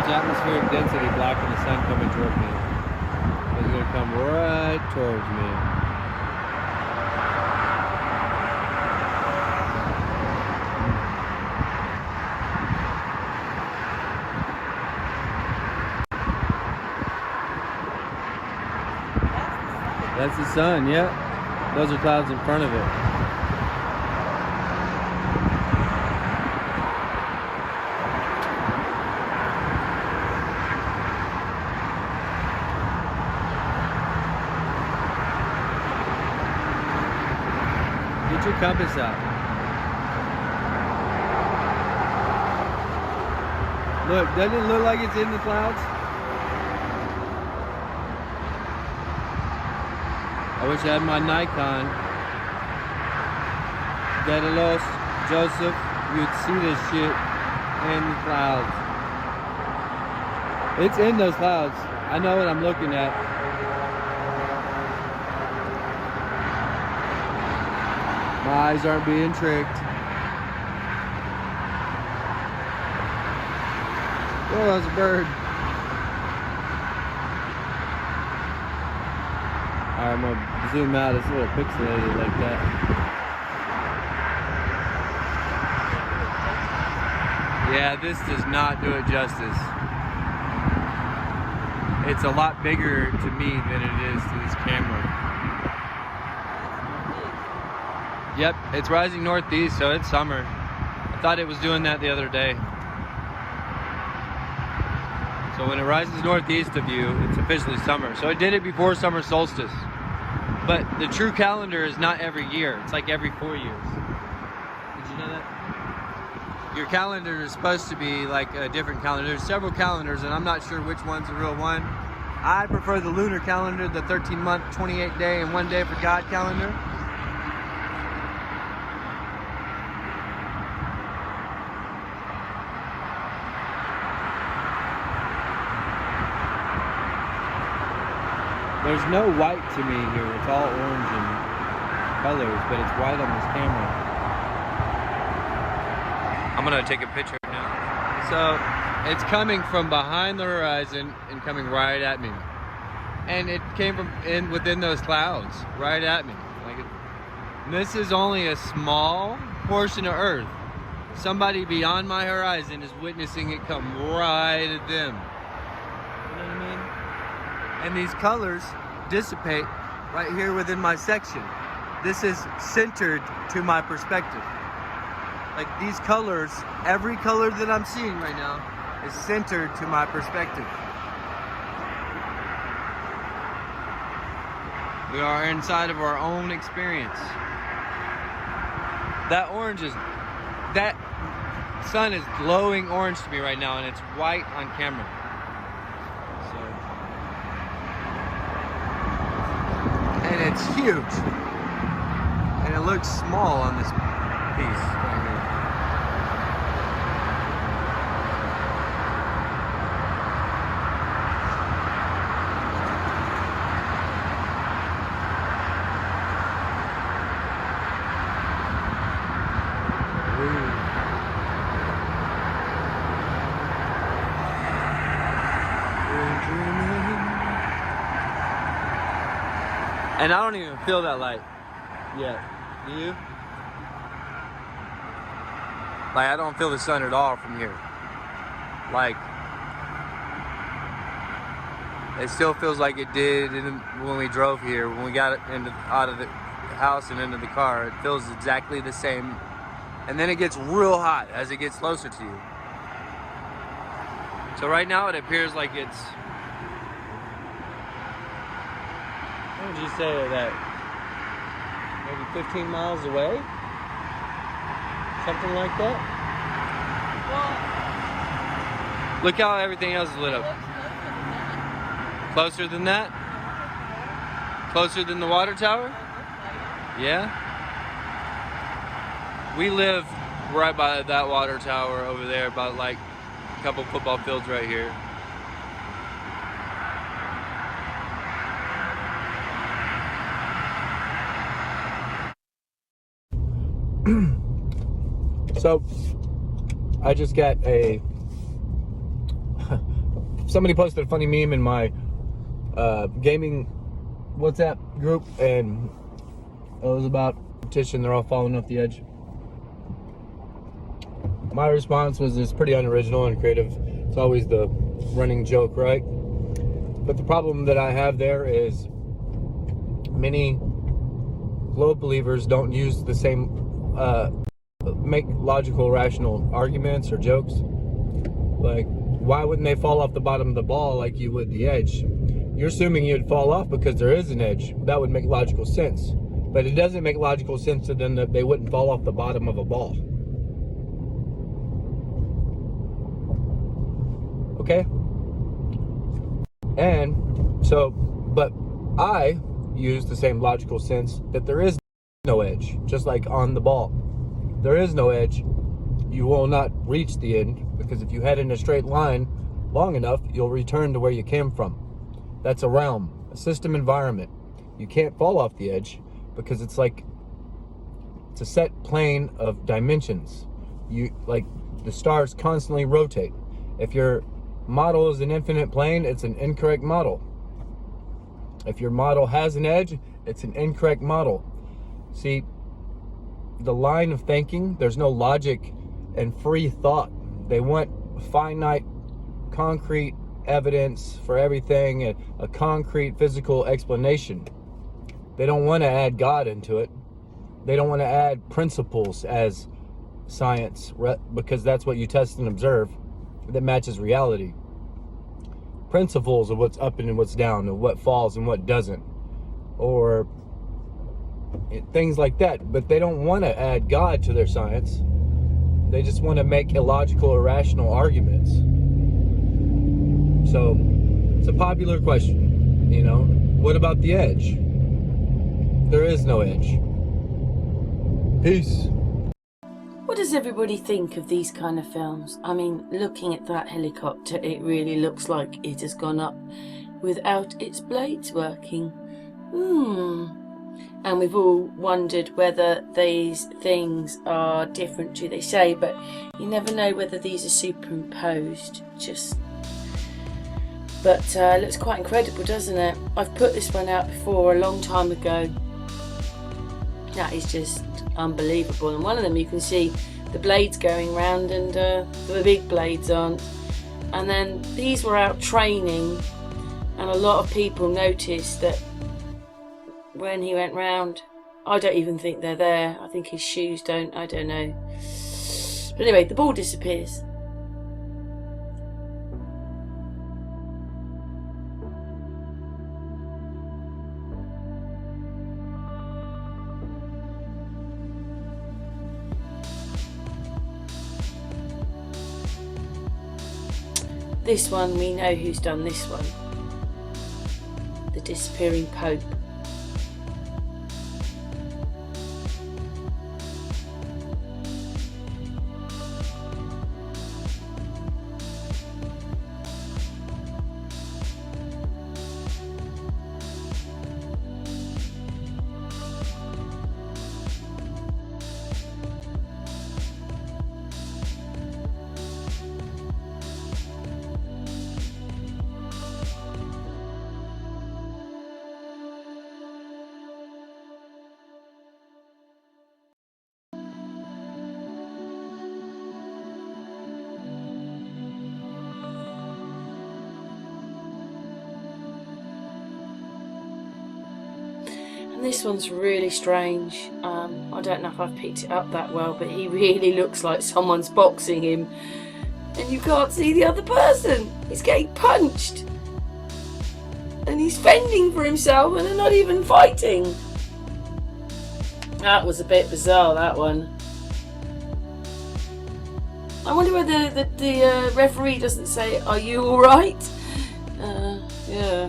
much atmospheric density blocking the sun coming toward me. It's going to come right towards me. That's the sun, yeah. Those are clouds in front of it. Get your compass out. Look, doesn't it look like it's in the clouds? I wish I had my Nikon. Dedalos, Joseph, you'd see this shit in the clouds. It's in those clouds. I know what I'm looking at. My eyes aren't being tricked. Oh, that's a bird. Alright, I'm gonna zoom out. It's a little pixelated like that. Yeah, this does not do it justice. It's a lot bigger to me than it is to this camera. Yep, it's rising northeast, so it's summer. I thought it was doing that the other day. So when it rises northeast of you, it's officially summer. So it did it before summer solstice. But the true calendar is not every year. It's like every 4 years. Did you know that? Your calendar is supposed to be like a different calendar. There's several calendars, and I'm not sure which one's the real one. I prefer the lunar calendar, the 13-month, 28-day, and 1 day for God calendar. There's no white to me here. It's all orange and colors, but it's white on this camera. I'm gonna take a picture now. So it's coming from behind the horizon and coming right at me. And it came from within those clouds, right at me. This is only a small portion of Earth. Somebody beyond my horizon is witnessing it come right at them. You know what I mean? And these colors dissipate right here within my section. This is centered to my perspective. Like these colors, every color that I'm seeing right now is centered to my perspective. We are inside of our own experience. That orange is, that sun is glowing orange to me right now, and it's white on camera. And it's huge, and it looks small on this piece right here. And I don't even feel that light yet. Do you? Like, I don't feel the sun at all from here. Like, it still feels like it did when we drove here, when we got out of the house and into the car. It feels exactly the same. And then it gets real hot as it gets closer to you. So right now it appears like it's, what would you say that? Maybe 15 miles away? Something like that? Well, look how everything else is lit up. Closer than that? Closer than the water tower? Yeah? We live right by that water tower over there, about like a couple football fields right here. So I just got a somebody posted a funny meme in my gaming WhatsApp group, and it was about competition. They're all falling off the edge. My response was it's pretty unoriginal and creative. It's always the running joke, right? But the problem that I have there is many globe believers don't use the same, make logical, rational arguments or jokes. Like, why wouldn't they fall off the bottom of the ball like you would the edge? You're assuming you'd fall off because there is an edge. That would make logical sense. But it doesn't make logical sense to them that they wouldn't fall off the bottom of a ball. Okay? And so, but I use the same logical sense that there is no edge, just like on the ball. There is no edge. You will not reach the end, because if you head in a straight line long enough, you'll return to where you came from. That's a realm, a system environment. You can't fall off the edge because it's like, it's a set plane of dimensions. You, like, the stars constantly rotate. If your model is an infinite plane, it's an incorrect model. If your model has an edge, it's an incorrect model. See, the line of thinking, there's no logic and free thought. They want finite, concrete evidence for everything, and a concrete physical explanation. They don't want to add God into it. They don't want to add principles as science, because that's what you test and observe that matches reality. Principles of what's up and what's down, of what falls and what doesn't, or things like that. But they don't want to add God to their science. They just want to make illogical, irrational arguments. So it's a popular question, you know, what about the edge? There is no edge. Peace. What does everybody think of these kind of films? I mean, looking at that helicopter, it really looks like it has gone up without its blades working. And we've all wondered whether these things are different to they say, but you never know whether these are superimposed. But it looks quite incredible, doesn't it? I've put this one out before a long time ago. That is just unbelievable. And one of them you can see the blades going round, and the big blades aren't. And then these were out training, and a lot of people noticed that when he went round, I don't even think they're there. I think his shoes don't, I don't know. But anyway, the ball disappears. This one, we know who's done this one. The disappearing Pope. This one's really strange. I don't know if I've picked it up that well, but he really looks like someone's boxing him, and you can't see the other person. He's getting punched, and he's fending for himself, and they're not even fighting. That was a bit bizarre, that one. I wonder whether the referee doesn't say, "Are you alright?" Yeah.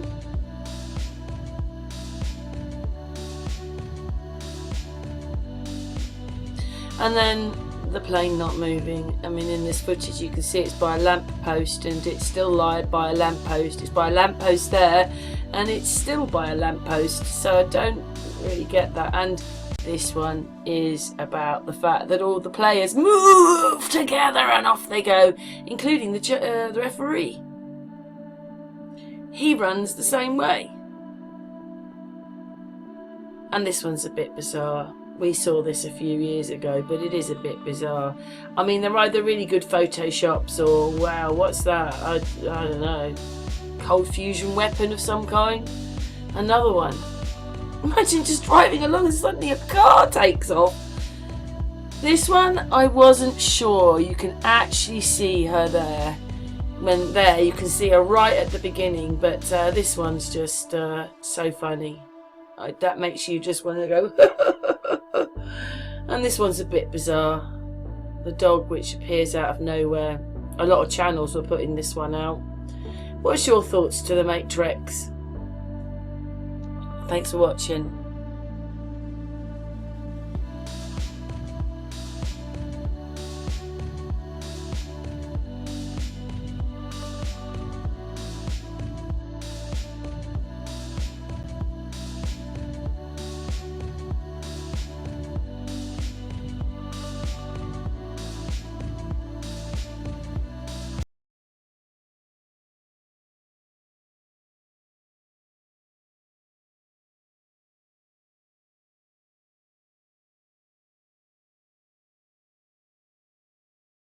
And then the plane not moving. I mean, in this footage you can see it's by a lamp post, and it's still lied by a lamp post. It's by a lamp post there, and it's still by a lamp post. So I don't really get that. And this one is about the fact that all the players move together and off they go, including the referee. he runs the same way. And this one's a bit bizarre. We saw this a few years ago, but it is a bit bizarre. I mean, they're either really good photoshops or, wow, what's that? I don't know. Cold fusion weapon of some kind. Another one. Imagine just driving along and suddenly a car takes off. This one, I wasn't sure. You can actually see her there. When there, you can see her right at the beginning, but this one's just so funny. That makes you just want to go. And this one's a bit bizarre. The dog which appears out of nowhere. A lot of channels were putting this one out. What's your thoughts to the Matrix? Thanks for watching.